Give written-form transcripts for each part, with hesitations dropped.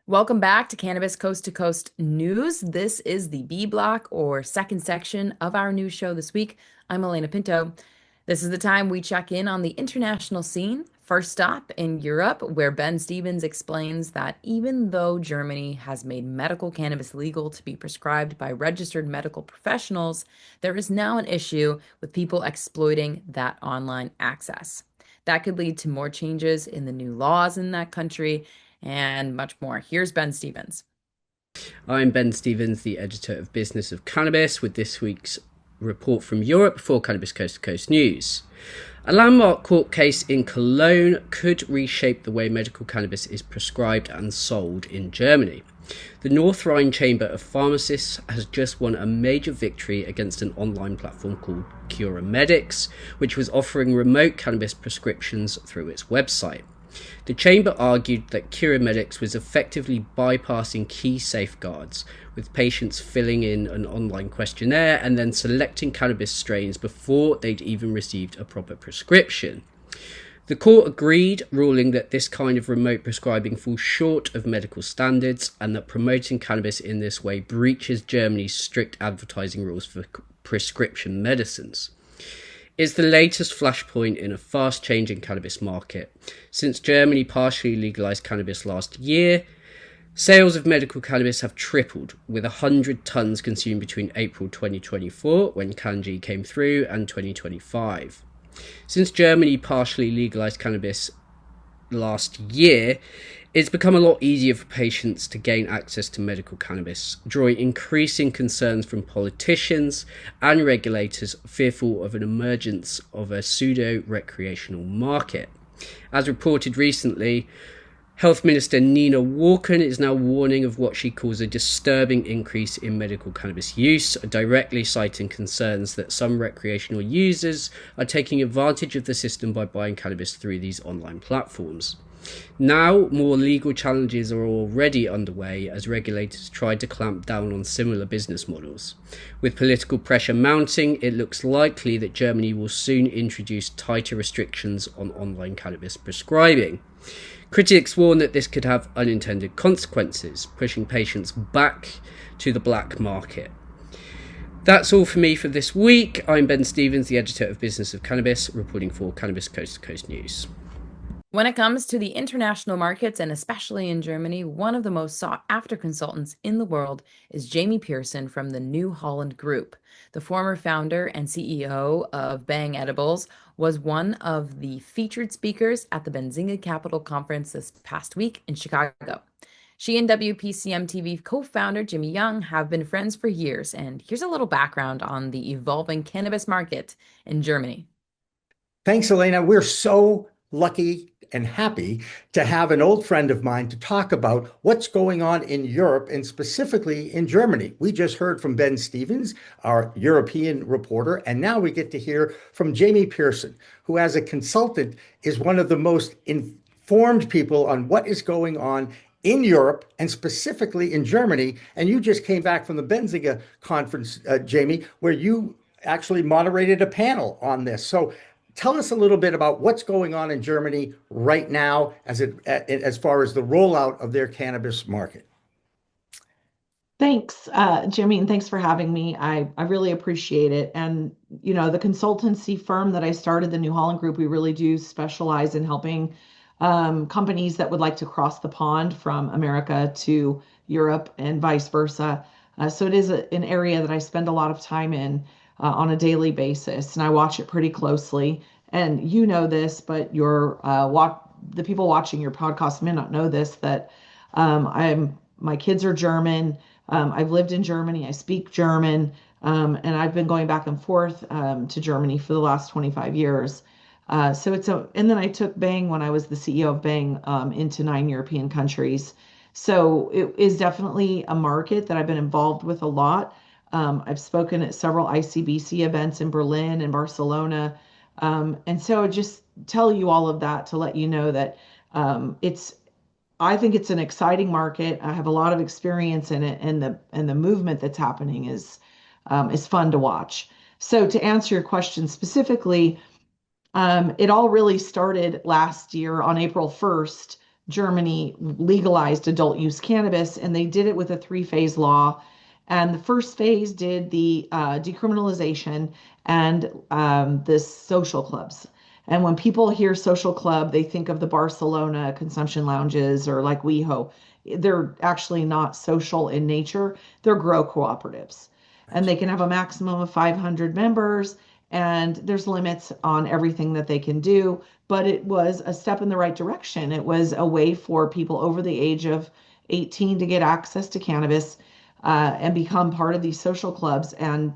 Welcome back to Coast News. This is the B block or second section of our news show this week. I'm Alaina Pinto. This is the time we check in on the international scene. First stop in Europe, where Ben Stevens explains that even though Germany has made medical cannabis legal to be prescribed by registered medical professionals, there is now an issue with people exploiting that online access. That could lead to more changes in the new laws in that country and much more. Here's Ben Stevens. I'm Ben Stevens, the editor of Business of Cannabis, with this week's report from Europe for Cannabis Coast to Coast News. A landmark court case in Cologne could reshape the way medical cannabis is prescribed and sold in Germany. The North Rhine Chamber of Pharmacists has just won a major victory against an online platform called CuraMedix, which was offering remote cannabis prescriptions through its website. The chamber argued that CuraMedix was effectively bypassing key safeguards, with patients filling in an online questionnaire and then selecting cannabis strains before they'd even received a proper prescription. The court agreed, ruling that this kind of remote prescribing falls short of medical standards and that promoting cannabis in this way breaches Germany's strict advertising rules for prescription medicines. It's the latest flashpoint in a fast-changing cannabis market. Since Germany partially legalised cannabis last year, sales of medical cannabis have tripled, with 100 tonnes consumed between April 2024, when CanG came through, and 2025. Since Germany partially legalised cannabis last year, it's become a lot easier for patients to gain access to medical cannabis, drawing increasing concerns from politicians and regulators fearful of an emergence of a pseudo-recreational market. As reported recently, Health Minister Nina Walken is now warning of what she calls a disturbing increase in medical cannabis use, directly citing concerns that some recreational users are taking advantage of the system by buying cannabis through these online platforms. Now, more legal challenges are already underway as regulators try to clamp down on similar business models. With political pressure mounting, it looks likely that Germany will soon introduce tighter restrictions on online cannabis prescribing. Critics warn that this could have unintended consequences, pushing patients back to the black market. That's all for me for this week. I'm Ben Stevens, the editor of Business of Cannabis, reporting for Cannabis Coast to Coast News. When it comes to the international markets, and especially in Germany, one of the most sought after consultants in the world is Amie Pearson from the New Holland Group. The former founder and CEO of Bang Edibles was one of the featured speakers at the Benzinga Capital Conference this past week in Chicago. She and WPCM TV co-founder Jimmy Young have been friends for years, and here's a little background on the evolving cannabis market in Germany. Thanks, Alaina. We're so lucky and happy to have an old friend of mine to talk about what's going on in Europe and specifically in Germany. We just heard from Ben Stevens, our European reporter, and now we get to hear from Amie Pearson, who as a consultant is one of the most informed people on what is going on in Europe and specifically in Germany. And you just came back from the Benzinga conference, Amie, where you actually moderated a panel on this. So tell us a little bit about what's going on in Germany right now as far as the rollout of their cannabis market. Thanks, Jimmy, and thanks for having me. I really appreciate it. And, the consultancy firm that I started, the New Holland Group, we really do specialize in helping companies that would like to cross the pond from America to Europe and vice versa. So it is an area that I spend a lot of time in on a daily basis, and I watch it pretty closely. And you know this, but the people watching your podcast may not know this, that my kids are German. I've lived in Germany. I speak German, and I've been going back and forth to Germany for the last 25 years. And then I took Bang when I was the CEO of Bang into 9 European countries. So it is definitely a market that I've been involved with a lot. I've spoken at several ICBC events in Berlin and Barcelona. And so just tell you all of that to let you know that I think it's an exciting market. I have a lot of experience in it, and the movement that's happening is fun to watch. So to answer your question specifically, it all really started last year on April 1st. Germany legalized adult use cannabis, and they did it with a three-phase law. And the first phase did the decriminalization and this social clubs. And when people hear social club, they think of the Barcelona consumption lounges or like WeHo. They're actually not social in nature. They're grow cooperatives. And they can have a maximum of 500 members, and there's limits on everything that they can do. But it was a step in the right direction. It was a way for people over the age of 18 to get access to cannabis and become part of these social clubs. And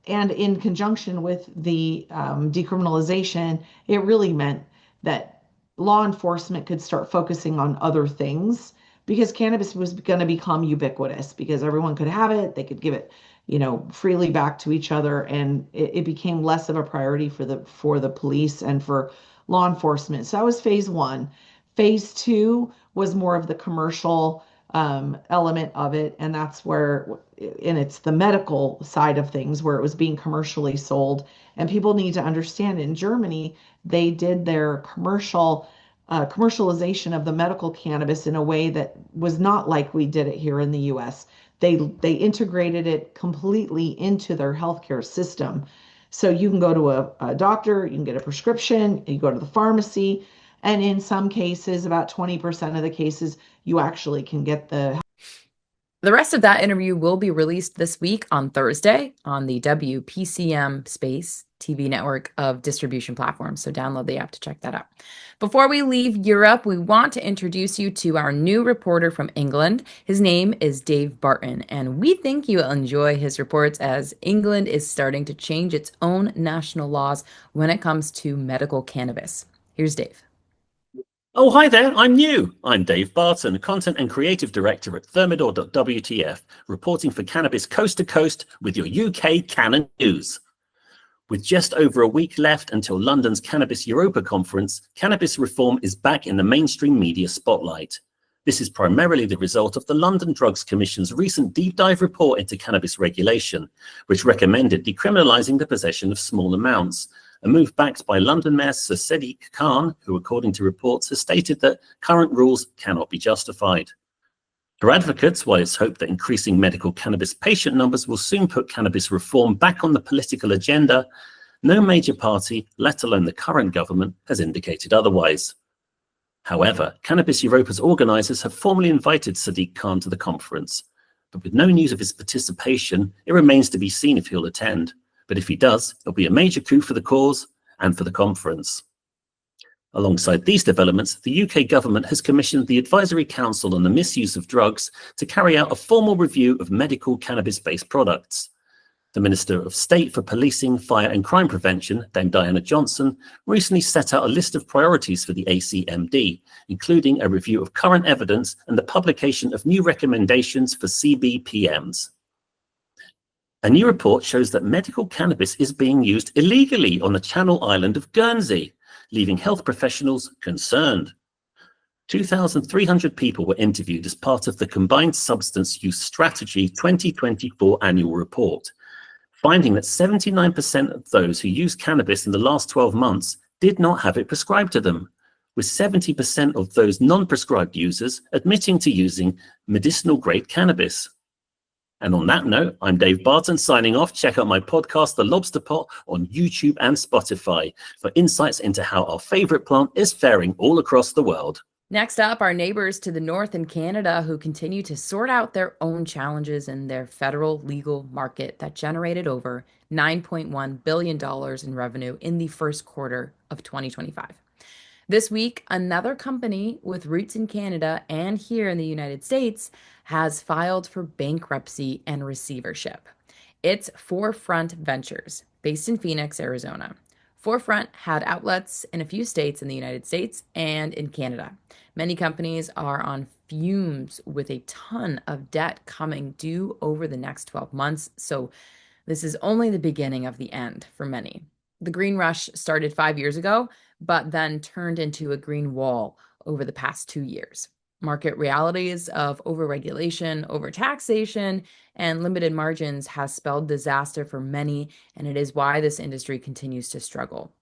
in conjunction with the decriminalization, it really meant that law enforcement could start focusing on other things because cannabis was going to become ubiquitous because everyone could have it, they could give it, freely back to each other, and it became less of a priority for the police and for law enforcement. So that was phase one. Phase two was more of the commercial element of it, and that's where, and it's the medical side of things where it was being commercially sold. And people need to understand in Germany, they did their commercialization of the medical cannabis in a way that was not like we did it here in the US. They integrated it completely into their healthcare system. So you can go to a doctor, you can get a prescription, you go to the pharmacy, and in some cases, about 20% of the cases, you actually can get the. The rest of that interview will be released this week on Thursday on the WPCM Space TV network of distribution platforms. So download the app to check that out. Before we leave Europe, we want to introduce you to our new reporter from England. His name is Dave Barton, and we think you will enjoy his reports as England is starting to change its own national laws when it comes to medical cannabis. Here's Dave. Oh, hi there, I'm new. I'm Dave Barton, Content and Creative Director at Thermidor.wtf, reporting for Cannabis Coast to Coast with your UK Canon News. With just over a week left until London's Cannabis Europa conference, cannabis reform is back in the mainstream media spotlight. This is primarily the result of the London Drugs Commission's recent deep dive report into cannabis regulation, which recommended decriminalising the possession of small amounts, a move backed by London Mayor Sir Sadiq Khan, who, according to reports, has stated that current rules cannot be justified. For advocates, while it's hoped that increasing medical cannabis patient numbers will soon put cannabis reform back on the political agenda, no major party, let alone the current government, has indicated otherwise. However, Cannabis Europa's organisers have formally invited Sadiq Khan to the conference, but with no news of his participation, it remains to be seen if he'll attend. But if he does, it'll be a major coup for the cause and for the conference. Alongside these developments, the UK government has commissioned the Advisory Council on the Misuse of Drugs to carry out a formal review of medical cannabis-based products. The Minister of State for Policing, Fire and Crime Prevention, Dame Diana Johnson, recently set out a list of priorities for the ACMD, including a review of current evidence and the publication of new recommendations for CBPMs. A new report shows that medical cannabis is being used illegally on the Channel Island of Guernsey, leaving health professionals concerned. 2,300 people were interviewed as part of the Combined Substance Use Strategy 2024 annual report, finding that 79% of those who used cannabis in the last 12 months did not have it prescribed to them, with 70% of those non-prescribed users admitting to using medicinal-grade cannabis. And on that note, I'm Dave Barton signing off. Check out my podcast, The Lobster Pot, on YouTube and Spotify for insights into how our favorite plant is faring all across the world. Next up, our neighbors to the north in Canada who continue to sort out their own challenges in their federal legal market that generated over $9.1 billion in revenue in the first quarter of 2025. This week, another company with roots in Canada and here in the United States has filed for bankruptcy and receivership. It's Forefront Ventures, based in Phoenix, Arizona. Forefront had outlets in a few states in the United States and in Canada. Many companies are on fumes with a ton of debt coming due over the next 12 months, so this is only the beginning of the end for many. The green rush started 5 years ago, but then turned into a green wall over the past 2 years. Market realities of overregulation, overtaxation, and limited margins has spelled disaster for many, and it is why this industry continues to struggle.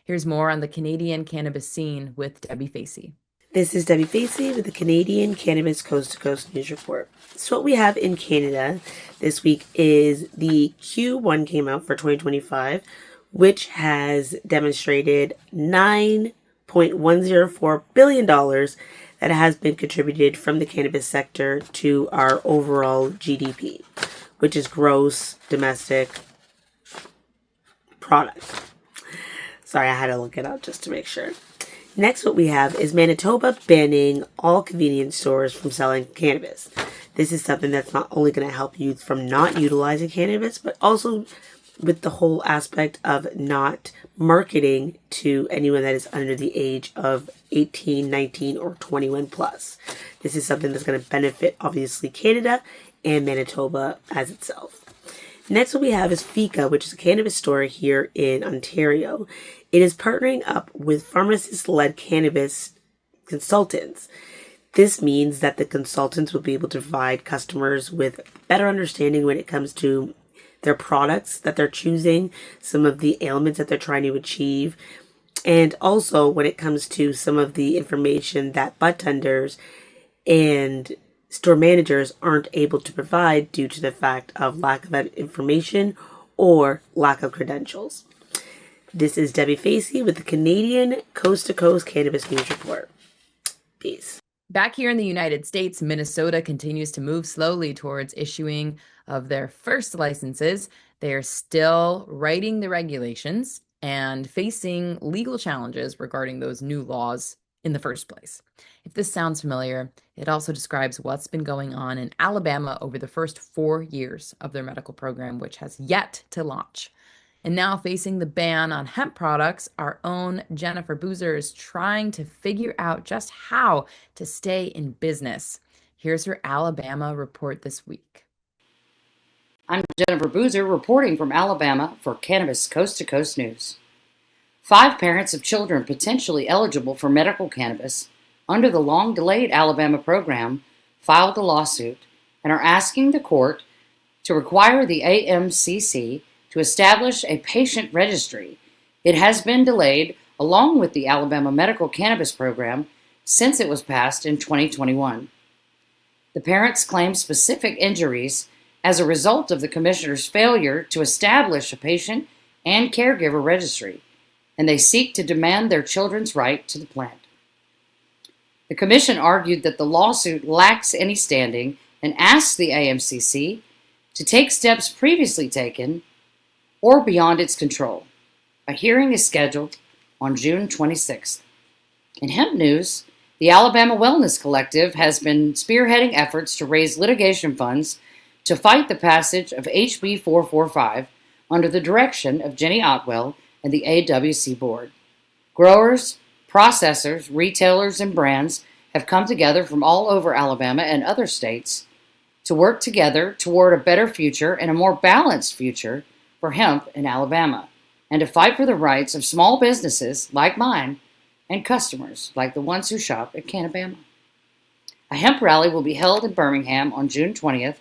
Here's more on the Canadian cannabis scene with Debi Facey. This is Debi Facey with the Canadian Cannabis Coast to Coast News Report. So what we have in Canada this week is the Q1 came out for 2025, which has demonstrated $9.104 billion that has been contributed from the cannabis sector to our overall GDP, which is gross domestic product. Sorry, I had to look it up just to make sure. Next, what we have is Manitoba banning all convenience stores from selling cannabis. This is something that's not only going to help you from not utilizing cannabis, but also with the whole aspect of not marketing to anyone that is under the age of 18, 19, or 21 plus. This is something that's going to benefit, obviously, Canada and Manitoba as itself. Next, what we have is Fika, which is a cannabis store here in Ontario. It is partnering up with pharmacist-led cannabis consultants. This means that the consultants will be able to provide customers with better understanding when it comes to their products that they're choosing, some of the ailments that they're trying to achieve, and also when it comes to some of the information that budtenders and store managers aren't able to provide due to the fact of lack of information or lack of credentials. This is Debi Facey with the Canadian Coast to Coast Cannabis News Report. Peace. Back here in the United States, Minnesota continues to move slowly towards issuing of their first licenses. They are still writing the regulations and facing legal challenges regarding those new laws in the first place. If this sounds familiar, it also describes what's been going on in Alabama over the first 4 years of their medical program, which has yet to launch. And now facing the ban on hemp products, our own Jennifer Boozer is trying to figure out just how to stay in business. Here's her Alabama report this week. I'm Jennifer Boozer reporting from Alabama for Cannabis Coast to Coast News. 5 parents of children potentially eligible for medical cannabis under the long-delayed Alabama program filed a lawsuit and are asking the court to require the AMCC to establish a patient registry. It has been delayed along with the Alabama medical cannabis program since it was passed in 2021. The parents claim specific injuries as a result of the commissioner's failure to establish a patient and caregiver registry, and they seek to demand their children's right to the plant. The commission argued that the lawsuit lacks any standing and asked the AMCC to take steps previously taken or beyond its control. A hearing is scheduled on June 26th. In hemp news, the Alabama Wellness Collective has been spearheading efforts to raise litigation funds to fight the passage of HB 445 under the direction of Jenny Otwell and the AWC board. Growers, processors, retailers, and brands have come together from all over Alabama and other states to work together toward a better future and a more balanced future for hemp in Alabama, and to fight for the rights of small businesses like mine and customers like the ones who shop at Cannabama. A hemp rally will be held in Birmingham on June 20th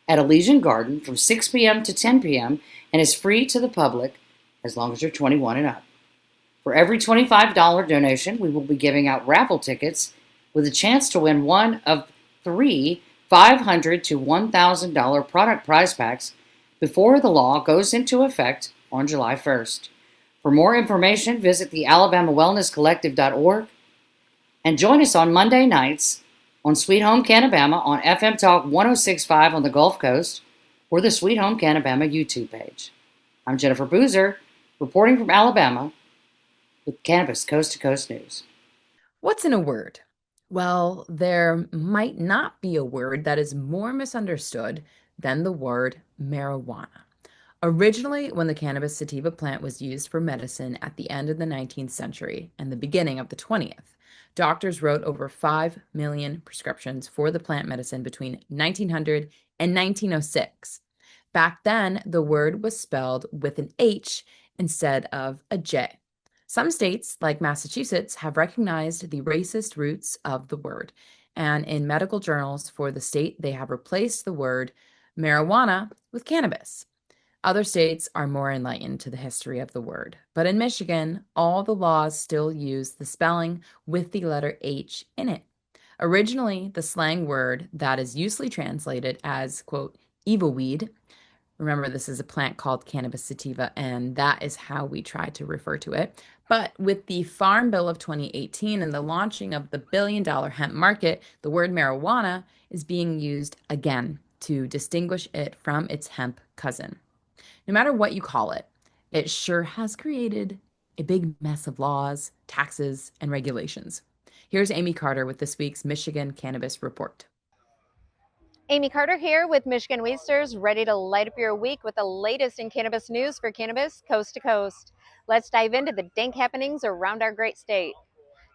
at Elysian Garden from 6 p.m. to 10 p.m. and is free to the public as long as you're 21 and up. For every $25 donation, we will be giving out raffle tickets with a chance to win one of 3 $500 to $1,000 product prize packs before the law goes into effect on July 1st. For more information, visit the alabamawellnesscollective.org and join us on Monday nights on Sweet Home Cannabama on FM Talk 106.5 on the Gulf Coast or the Sweet Home Cannabama YouTube page. I'm Jennifer Boozer, reporting from Alabama with Cannabis Coast to Coast News. What's in a word? Well, there might not be a word that is more misunderstood than the word marijuana. Originally, when the cannabis sativa plant was used for medicine at the end of the 19th century and the beginning of the 20th, doctors wrote over 5 million prescriptions for the plant medicine between 1900 and 1906. Back then, the word was spelled with an H instead of a J. Some states, like Massachusetts, have recognized the racist roots of the word, and in medical journals for the state, they have replaced the word marijuana with cannabis. Other states are more enlightened to the history of the word. But in Michigan, all the laws still use the spelling with the letter H in it. Originally, the slang word that is usually translated as, quote, evil weed. Remember, this is a plant called cannabis sativa, and that is how we try to refer to it. But with the Farm Bill of 2018 and the launching of the billion-dollar hemp market, the word marijuana is being used again to distinguish it from its hemp cousin. No matter what you call it, it sure has created a big mess of laws, taxes, and regulations. Here's Amie Carter with this week's Michigan Cannabis Report. Amie Carter here with Michigan Weedsters, ready to light up your week with the latest in cannabis news for Cannabis Coast to Coast. Let's dive into the dank happenings around our great state.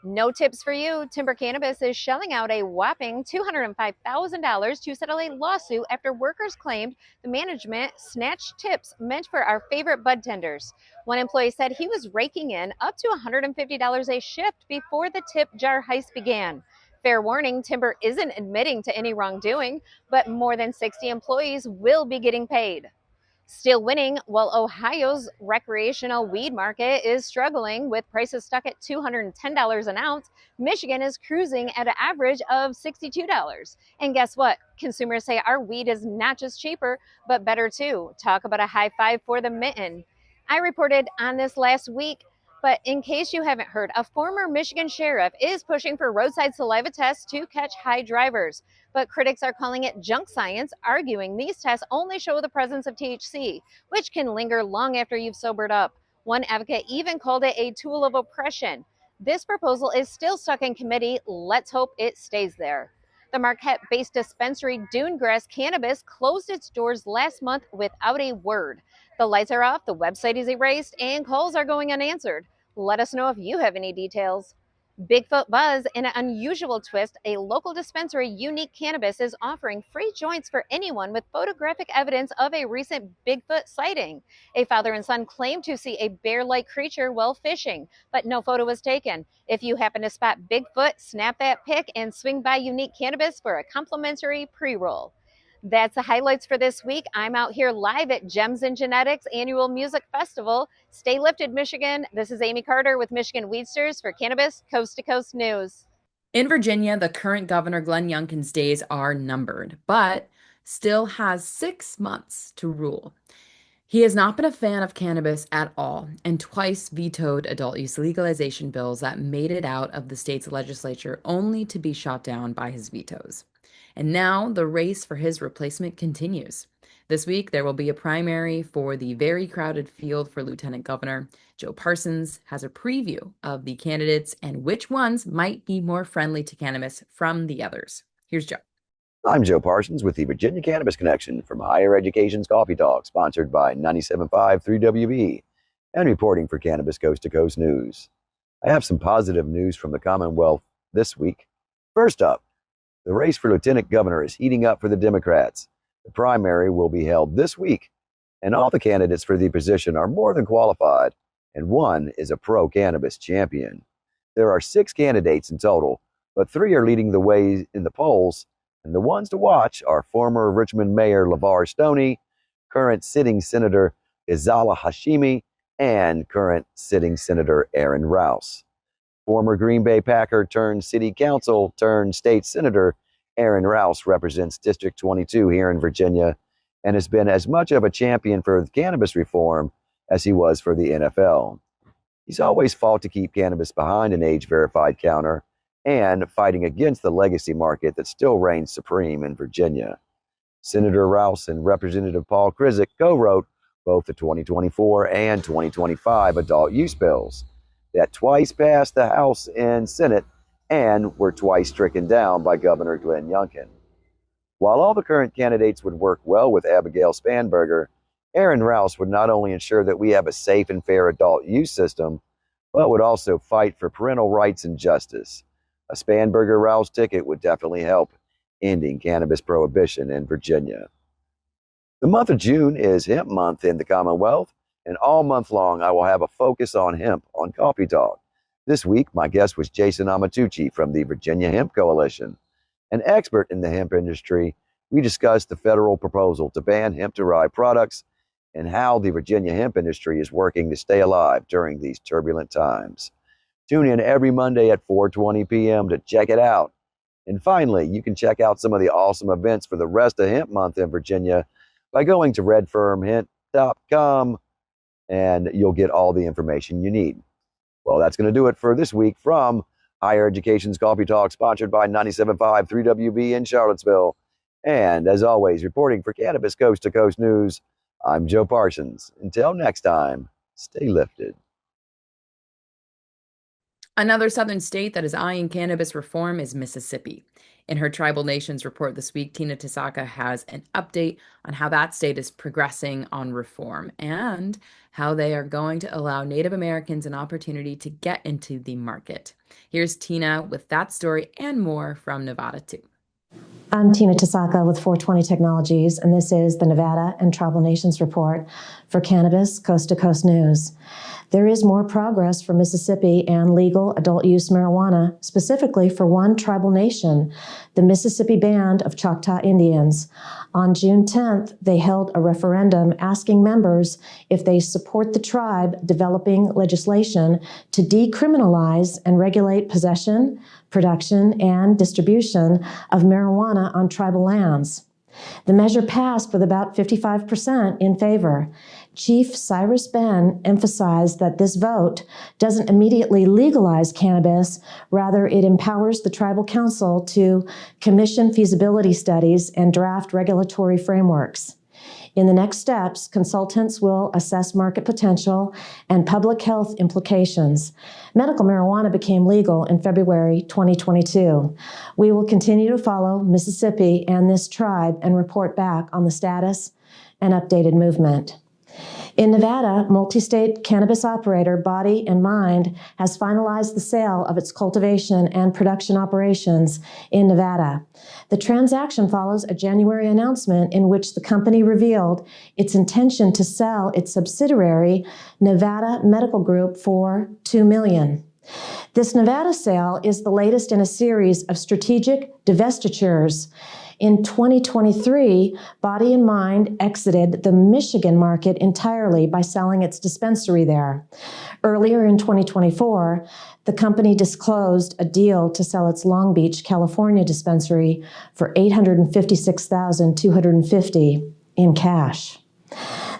No tips for you. Timber Cannabis is shelling out a whopping $205,000 to settle a lawsuit after workers claimed the management snatched tips meant for our favorite bud tenders. One employee said he was raking in up to $150 a shift before the tip jar heist began. Fair warning, Timber isn't admitting to any wrongdoing, but more than 60 employees will be getting paid. Still winning, while Ohio's recreational weed market is struggling with prices stuck at $210 an ounce, Michigan is cruising at an average of $62. And guess what? Consumers say our weed is not just cheaper, but better too. Talk about a high five for the mitten. I reported on this last week, but in case you haven't heard, a former Michigan sheriff is pushing for roadside saliva tests to catch high drivers. But critics are calling it junk science, arguing these tests only show the presence of THC, which can linger long after you've sobered up. One advocate even called it a tool of oppression. This proposal is still stuck in committee. Let's hope it stays there. The Marquette-based dispensary Dunegrass Cannabis closed its doors last month without a word. The lights are off, the website is erased, and calls are going unanswered. Let us know if you have any details. Bigfoot Buzz, in an unusual twist, a local dispensary, Unique Cannabis, is offering free joints for anyone with photographic evidence of a recent Bigfoot sighting. A father and son claimed to see a bear-like creature while fishing, but no photo was taken. If you happen to spot Bigfoot, snap that pic and swing by Unique Cannabis for a complimentary pre-roll. That's the highlights for this week. I'm out here live at Gems and Genetics Annual Music Festival. Stay lifted, Michigan. This is Amie Carter with Michigan Weedsters for Cannabis Coast to Coast News. In Virginia, the current governor, Glenn Youngkin's days are numbered, but still has 6 months to rule. He has not been a fan of cannabis at all and twice vetoed adult use legalization bills that made it out of the state's legislature only to be shot down by his vetoes. And now the race for his replacement continues. This week, there will be a primary for the very crowded field for Lieutenant Governor. Joe Parsons has a preview of the candidates and which ones might be more friendly to cannabis from the others. Here's Joe. I'm Joe Parsons with the Virginia Cannabis Connection from Higher Education's Coffee Talk, sponsored by 97.5 3WB, and reporting for Cannabis Coast to Coast News. I have some positive news from the Commonwealth this week. First up, the race for Lieutenant Governor is heating up for the Democrats. The primary will be held this week, and all the candidates for the position are more than qualified, and one is a pro-cannabis champion. There are 6 candidates in total, but 3 are leading the way in the polls, and the ones to watch are former Richmond Mayor LeVar Stoney, current sitting Senator Izala Hashimi, and current sitting Senator Aaron Rouse. Former Green Bay Packer turned City Council turned State Senator Aaron Rouse represents District 22 here in Virginia and has been as much of a champion for cannabis reform as he was for the NFL. He's always fought to keep cannabis behind an age-verified counter and fighting against the legacy market that still reigns supreme in Virginia. Senator Rouse and Representative Paul Krizik co-wrote both the 2024 and 2025 adult use bills that twice passed the House and Senate and were twice stricken down by Governor Glenn Youngkin. While all the current candidates would work well with Abigail Spanberger, Aaron Rouse would not only ensure that we have a safe and fair adult use system, but would also fight for parental rights and justice. A Spanberger-Rouse ticket would definitely help ending cannabis prohibition in Virginia. The month of June is Hemp Month in the Commonwealth, and all month long I will have a focus on hemp on Coffee Talk. This week, my guest was Jason Amatucci from the Virginia Hemp Coalition. An expert in the hemp industry, we discussed the federal proposal to ban hemp-derived products and how the Virginia hemp industry is working to stay alive during these turbulent times. Tune in every Monday at 4:20 p.m. to check it out. And finally, you can check out some of the awesome events for the rest of Hemp Month in Virginia by going to redfirmhemp.com, and you'll get all the information you need. Well, that's going to do it for this week from Higher Education's Coffee Talk, sponsored by 97.5 3WB in Charlottesville. And as always, reporting for Cannabis Coast to Coast News, I'm Joe Parsons. Until next time, stay lifted. Another southern state that is eyeing cannabis reform is Mississippi. In her Tribal Nations report this week, Tina Tasaka has an update on how that state is progressing on reform and how they are going to allow Native Americans an opportunity to get into the market. Here's Tina with that story and more from Nevada, too. I'm Tina Tasaka with 420 Technologies, and this is the Nevada and Tribal Nations report for Cannabis Coast to Coast News. There is more progress for Mississippi and legal adult use marijuana, specifically for one tribal nation, the Mississippi Band of Choctaw Indians. On June 10th, they held a referendum asking members if they support the tribe developing legislation to decriminalize and regulate possession, production, and distribution of marijuana on tribal lands. The measure passed with about 55% in favor. Chief Cyrus Ben emphasized that this vote doesn't immediately legalize cannabis, rather it empowers the tribal council to commission feasibility studies and draft regulatory frameworks. In the next steps, consultants will assess market potential and public health implications. Medical marijuana became legal in February 2022. We will continue to follow Mississippi and this tribe and report back on the status and updated movement. In Nevada, multi-state cannabis operator Body and Mind has finalized the sale of its cultivation and production operations in Nevada. The transaction follows a January announcement in which the company revealed its intention to sell its subsidiary, Nevada Medical Group, for $2 million. This Nevada sale is the latest in a series of strategic divestitures. In 2023, Body and Mind exited the Michigan market entirely by selling its dispensary there. Earlier in 2024, the company disclosed a deal to sell its Long Beach, California dispensary for $856,250 in cash.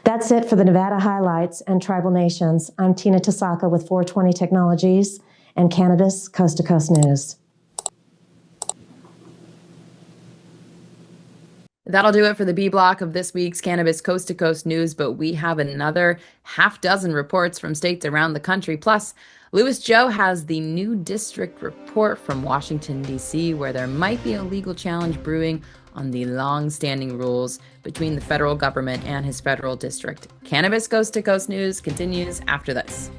That's it for the Nevada highlights and Tribal Nations. I'm Tina Tasaka with 420 Technologies and Cannabis Coast to Coast News. That'll do it for the B block of this week's Cannabis Coast to Coast News, but we have another half dozen reports from states around the country. Plus, Louis Joe has the new district report from Washington, D.C., where there might be a legal challenge brewing on the long-standing rules between the federal government and his federal district. Cannabis Coast to Coast News continues after this.